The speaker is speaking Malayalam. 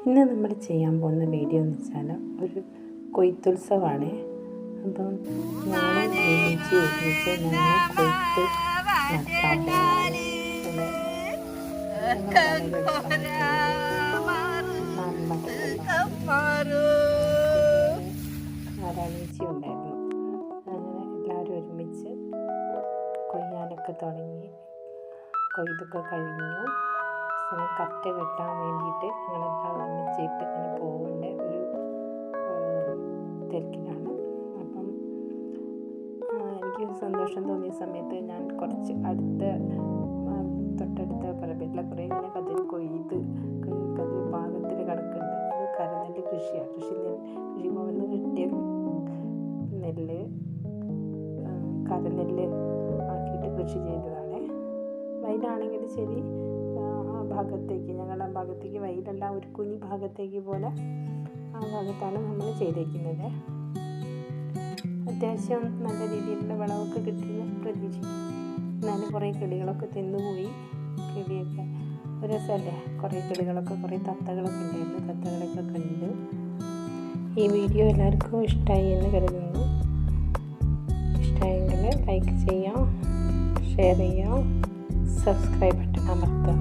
ഇന്ന് നമ്മൾ ചെയ്യാൻ പോകുന്ന വീഡിയോ എന്ന് വെച്ചാൽ ഒരു കൊയ്ത്തുത്സവമാണ്. അപ്പം ഞാൻ ഒരുമിച്ച് ഞങ്ങൾ കൊയ്ത്ത് നടത്താൻ പോകുന്നത് നാരായണീച്ചി ഉണ്ടായിരുന്നു. അങ്ങനെ എല്ലാവരും ഒരുമിച്ച് കൊയ്യാനൊക്കെ തുടങ്ങി. കൊയ്തൊക്കെ കഴിഞ്ഞു. കറ്റ കെട്ടാൻ വേണ്ടിയിട്ട് ഞങ്ങളെല്ലാം ഒരുമിച്ചിട്ട് ഇങ്ങനെ പോകേണ്ട ഒരു തിരക്കിലാണ്. അപ്പം എനിക്ക് സന്തോഷം തോന്നിയ സമയത്ത് ഞാൻ കുറച്ച് തൊട്ടടുത്ത പറമ്പിലെ കുറേ ഇങ്ങനെ കതിർ കൊയ്ത് കതിർ പാകത്തിൽ കിടക്കുന്നുണ്ട്. അത് കരനെല്ല് കൃഷിയാണ്. കൃഷിഭവനിൽ നിന്ന് കിട്ടിയ നെല്ല് കരനെല്ല് ആക്കിയിട്ട് കൃഷി ചെയ്തതാണ്. വയലാണെങ്കിൽ ശരി, ഭാഗത്തേക്ക് ഞങ്ങളുടെ ഭാഗത്തേക്ക് വയലല്ല, ഒരു കുഞ്ഞി ഭാഗത്തേക്ക് പോലെ ആ ഭാഗത്താണ് നമ്മൾ ചെയ്തേക്കുന്നത്. അത്യാവശ്യം നല്ല രീതിയിലുള്ള വിളവൊക്കെ കിട്ടിയെന്ന് പ്രതീക്ഷിക്കും. എന്നാലും കുറേ കിളികളൊക്കെ തിന്നുപോയി. കിളിയൊക്കെ ഒരു രസമല്ലേ, കുറേ കിളികളൊക്കെ കുറേ തത്തകളൊക്കെ ഉണ്ടായിരുന്നു. തത്തകളൊക്കെ കണ്ടു. ഈ വീഡിയോ എല്ലാവർക്കും ഇഷ്ടമായി എന്ന് കരുതുന്നു. ഇഷ്ടമായെങ്കിൽ ലൈക്ക് ചെയ്യാം, ഷെയർ ചെയ്യാം, സബ്സ്ക്രൈബ് ബട്ടൺ അമർത്താം.